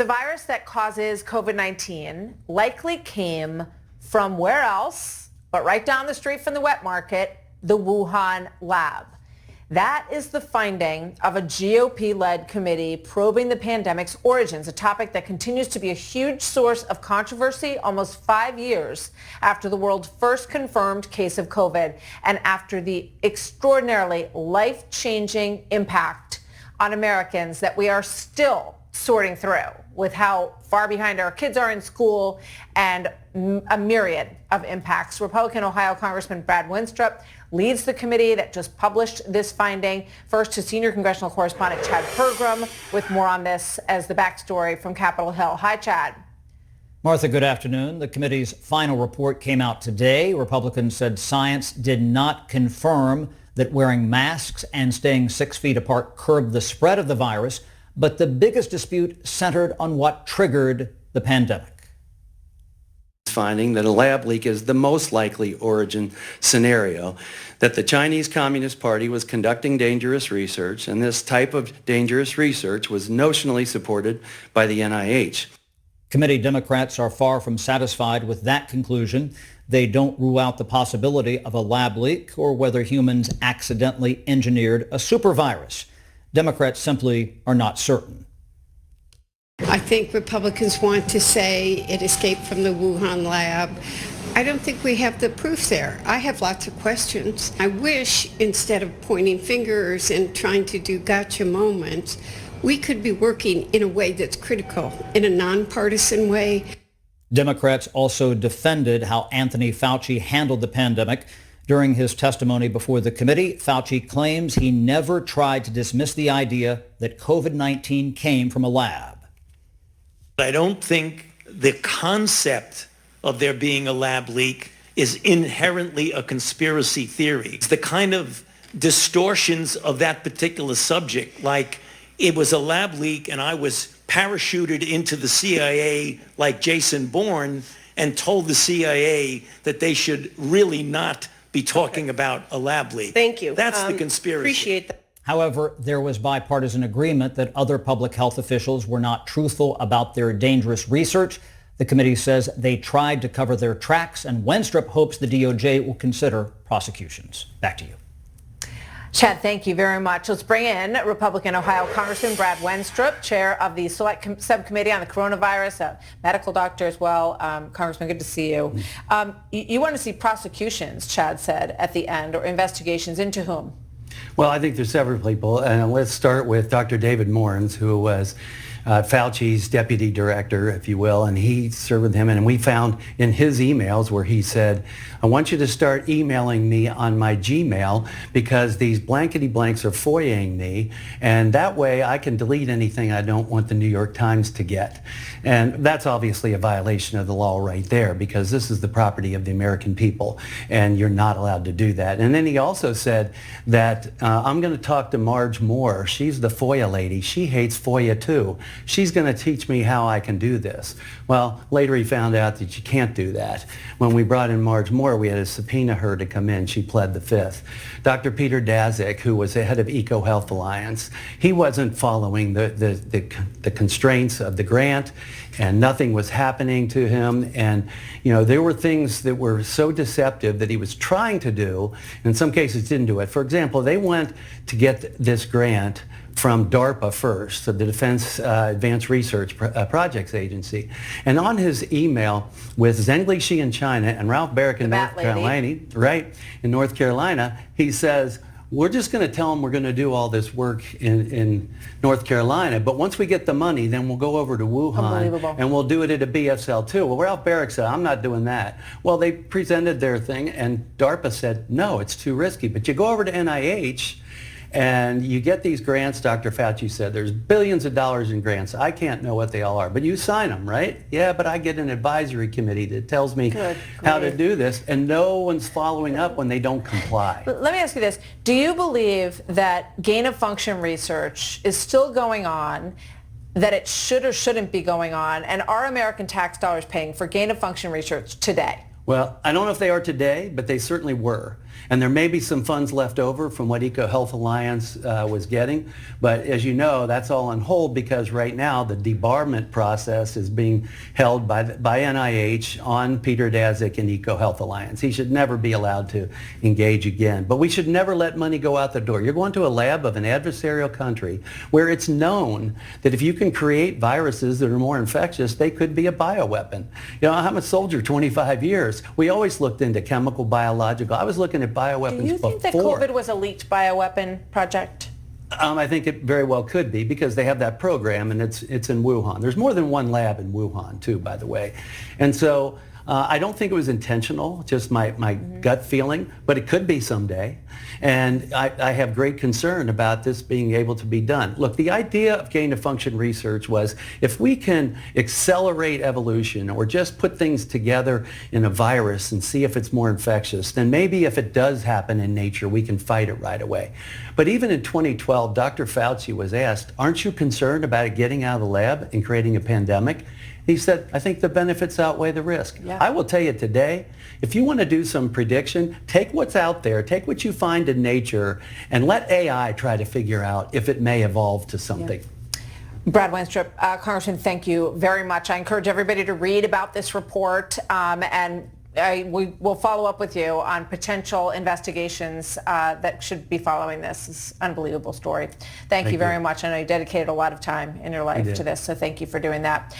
the virus that causes COVID-19 likely came from where else, but right down the street from the wet market, the Wuhan lab. That is the finding of a GOP-led committee probing the pandemic's origins, a topic that continues to be a huge source of controversy almost 5 years after the world's first confirmed case of COVID and after the extraordinarily life-changing impact on Americans that we are still sorting through with how far behind our kids are in school and a myriad of impacts. Republican Ohio Congressman Brad Wenstrup leads the committee that just published this finding. First to senior congressional correspondent Chad Pergram with more on this as the backstory from Capitol Hill. Hi, Chad. Martha, good afternoon. The committee's final report came out today. Republicans said science did not confirm that wearing masks and staying 6 feet apart curbed the spread of the virus, but the biggest dispute centered on what triggered the pandemic. Finding that a lab leak is the most likely origin scenario, that the Chinese Communist Party was conducting dangerous research, and this type of dangerous research was notionally supported by the NIH. Committee Democrats are far from satisfied with that conclusion. They don't rule out the possibility of a lab leak or whether humans accidentally engineered a supervirus. Democrats simply are not certain. I think Republicans want to say it escaped from the Wuhan lab. I don't think we have the proof there. I have lots of questions. I wish instead of pointing fingers and trying to do gotcha moments, we could be working in a way that's critical, in a nonpartisan way. Democrats also defended how Anthony Fauci handled the pandemic. During his testimony before the committee, Fauci claims he never tried to dismiss the idea that COVID-19 came from a lab. I don't think the concept of there being a lab leak is inherently a conspiracy theory. It's the kind of distortions of that particular subject, like it was a lab leak and I was parachuted into the CIA like Jason Bourne and told the CIA that they should really not be talking about a lab leak. Thank you. That's the conspiracy. Appreciate that. However, there was bipartisan agreement that other public health officials were not truthful about their dangerous research. The committee says they tried to cover their tracks, and Wenstrup hopes the DOJ will consider prosecutions. Back to you. Chad, thank you very much. Let's bring in Republican Ohio Congressman Brad Wenstrup, chair of the Select Subcommittee on the Coronavirus, a medical doctor as well. Congressman, good to see you. You want to see prosecutions, Chad said at the end, or investigations into whom? Well, I think there's several people, and let's start with Dr. David Morens, who was Fauci's deputy director, if you will, and he served with him, and we found in his emails where he said, I want you to start emailing me on my Gmail because these blankety blanks are FOIAing me, and that way I can delete anything I don't want the New York Times to get. And that's obviously a violation of the law right there because this is the property of the American people, and you're not allowed to do that. And then he also said that I'm going to talk to Marge Moore. She's the FOIA lady. She hates FOIA too. She's going to teach me how I can do this. Well, later he found out that you can't do that. When we brought in Marge Moore, we had to subpoena her to come in. She pled the fifth. Dr. Peter Daszak, who was the head of EcoHealth Alliance, he wasn't following the constraints of the grant, and nothing was happening to him. And, you know, there were things that were so deceptive that he was trying to do, in some cases didn't do it. For example, they went to get this grant from DARPA first, so the Defense Advanced Research Projects Agency. And on his email with Zheng Lixi in China and Ralph Barrick in North Carolina, right, in North Carolina, he says, we're just going to tell them we're going to do all this work in North Carolina, but once we get the money, then we'll go over to Wuhan and we'll do it at a BSL too. Well, Ralph Barrick said, I'm not doing that. Well, they presented their thing and DARPA said, no, it's too risky. But you go over to NIH and you get these grants. Dr. Fauci said there's billions of dollars in grants. I can't know what they all are, but you sign them, right? Yeah, but I get an advisory committee that tells me how to do this, and no one's following up when they don't comply. Let me ask you this. Do you believe that gain-of-function research is still going on, that it should or shouldn't be going on, and are American tax dollars paying for gain-of-function research today? Well, I don't know if they are today, but they certainly were. And there may be some funds left over from what EcoHealth Alliance was getting. But as you know, that's all on hold because right now the debarment process is being held by NIH on Peter Daszak and EcoHealth Alliance. He should never be allowed to engage again. But we should never let money go out the door. You're going to a lab of an adversarial country where it's known that if you can create viruses that are more infectious, they could be a bioweapon. You know, I'm a soldier 25 years. We always looked into chemical, biological. I was looking at bioweapons before. Do you think that COVID was a leaked bioweapon project? I think it very well could be because they have that program and it's in Wuhan. There's more than one lab in Wuhan too, by the way. And so I don't think it was intentional, just my gut feeling, but it could be someday. And I have great concern about this being able to be done. Look, the idea of gain-of-function research was if we can accelerate evolution or just put things together in a virus and see if it's more infectious, then maybe if it does happen in nature, we can fight it right away. But even in 2012, Dr. Fauci was asked, aren't you concerned about it getting out of the lab and creating a pandemic? He said, I think the benefits outweigh the risk. Yeah. I will tell you today, if you want to do some prediction, take what's out there, take what you find in nature, and let AI try to figure out if it may evolve to something. Yeah. Brad Wenstrup, Congressman, thank you very much. I encourage everybody to read about this report, and we will follow up with you on potential investigations that should be following this. It's an unbelievable story. Thank you very much. I know you dedicated a lot of time in your life to this, so thank you for doing that.